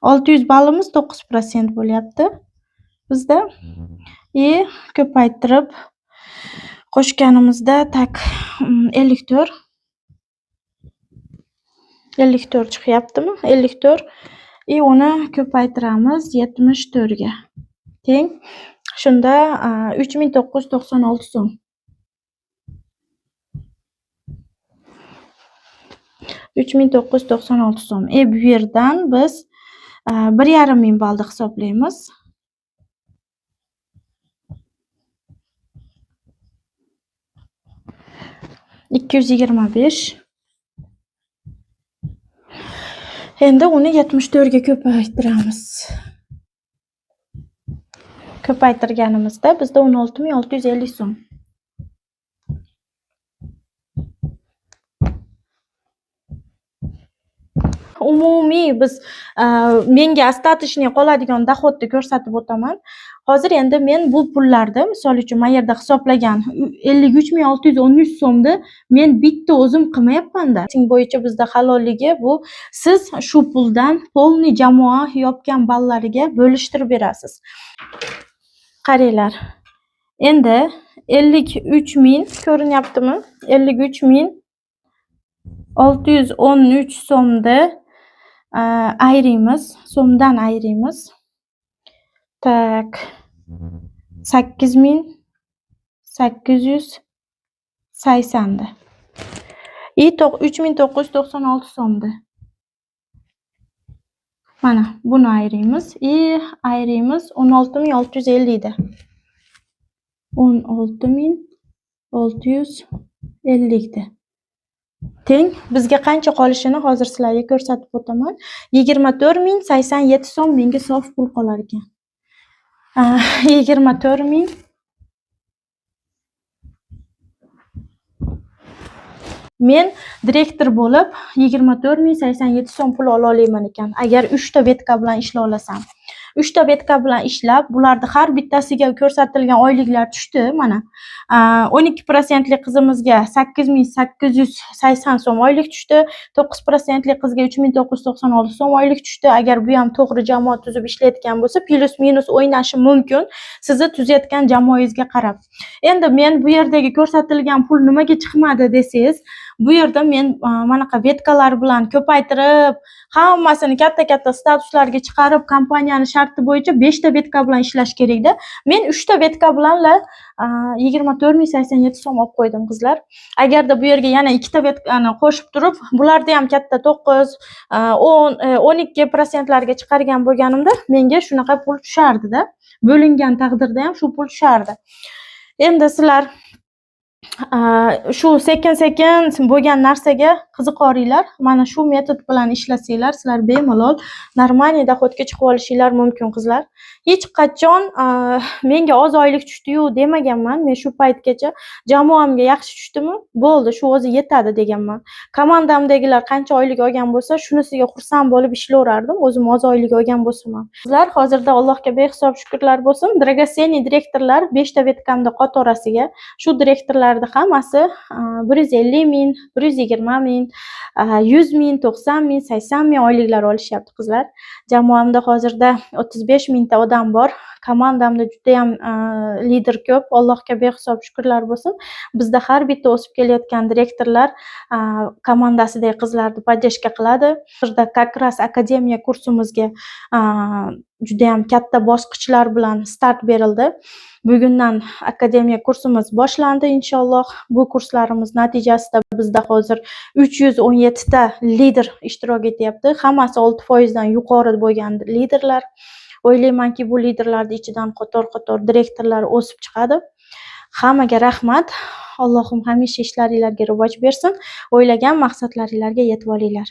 600 ballimiz 9% bo'lyapti bizda. Ko'paytirib qo'shganimizda tak 54 chiqyaptimi? 54. Uni ko'paytiramiz 74 ga. Teng. Shunda 3996 so'm. 3996 so'm. Bu yerdan biz 1,5 ming ballni hisoblaymiz. $225. Endi uni 74 ga ko'paytiramiz. Ko'paytirganimizda bizda 16650 so'm. Umumiy biz menga остаточный qoladigan doходni ko'rsatib o'taman. Hozir endi men bu pullarni, misol uchun men yerda hisoblagan 53613 so'mni men bitta o'zim qilmayapman-da. Shing bo'yicha bizda halolligi bu siz shu puldan polni jamoa yopgan ballariga bo'lishtirib berasiz. Qaranglar. Endi 53000 ko'rinyaptimi? 53613 so'mni ayiramiz, so'mdan ayiramiz. Tak 8880 da. 3996 so'mda. Mana buni ayiramiz. Ayiramiz 16650 da. 16650 da. Teng bizga qancha qolishini hozir sizlarga ko'rsatib o'taman. 24087 so'm menga sof pul qolar ekan. 24000 men direktor bo'lib 24087 so'm pul ola olaman ekan. Agar 3 ta betka bilan ishlay olasam. 3 ta betka bilan ishlab, bularning har bittasiga ko'rsatilgan oyliklar tushdi. Mana 12% lik qizimizga 8880 so'm oylik tushdi. 9% lik qizga 3996 so'm oylik tushdi. Agar bu ham to'g'ri jamoa tuzib ishlayotgan bo'lsa, plus minus o'ynashi mumkin. Sizni tuzayotgan jamoangizga qarab. Endi men bu yerdagi ko'rsatilgan pul nimaga chiqmadi desangiz, bu yerda men manaqa betkalar bilan ko'paytirib, hammasini katta-katta statuslarga chiqarib, kompaniyani sharti bo'yicha 5 ta betka bilan ishlash kerak-da. Men 3 ta betka bilan 24087 so'm olib qo'ydim qizlar. Agarda bu yerga yana 2 ta betkani qo'shib turib, bularda ham katta 9, 10, 12% larga chiqargan bo'lganimda, menga shunaqa pul tushardi-da. Bo'lingan taqdirda ham shu pul tushardi. Endi sizlar shu sekin-sekin bo'lgan narsaga qiziqoringlar. Mana shu metod bilan ishlasanglar, sizlar bemalol normal dohodga chiqib olishinglar mumkin qizlar. Hech qachon menga oz oylik tushdi-yu demaganman. Men shu paytgacha jamoamga yaxshi tushdimi? Bo'ldi, shu o'zi yetadi deganman. Komandamdagilar qancha oylik olgan bo'lsa, shunisiga xursand bo'lib ishlayverardim, o'zim oz oylik olgan bo'lsam ham. Sizlar hozirda Allohga behisob shukrlar bo'lsin. Dragoseniy direktorlar 5 ta betkamda qatorasiga shu direktorlar hammasi 150 ming, 120 ming, 100 ming, 90 ming, 80 ming oyliklar olishyapti qizlar. Jamoamda hozirda 35 mingta odam bor. Komandamda juda ham lider ko'p. Allohga behisob shukrlar bo'lsin. Bizda har bitta o'sib kelayotgan direktorlar komandasidagi qizlarni podдержка qiladi. Hozirda как раз akademiya kursimizga juda ham katta bosqichlar bilan start berildi. Bugundan akademiya kursimiz boshlandi inshaalloh. Bu kurslarimiz natijasida bizda hozir 317 ta lider ishtirok etyapti. Hammasi 6% dan yuqori bo'lgan liderlar. O'ylaymanki, bu liderlarning ichidan qator-qator direktorlar o'sib chiqadi. Hammaga rahmat. Allohim hamisha ishlaringizga rivoj bersin. O'ylagan maqsadlaringizga yetib olinglar.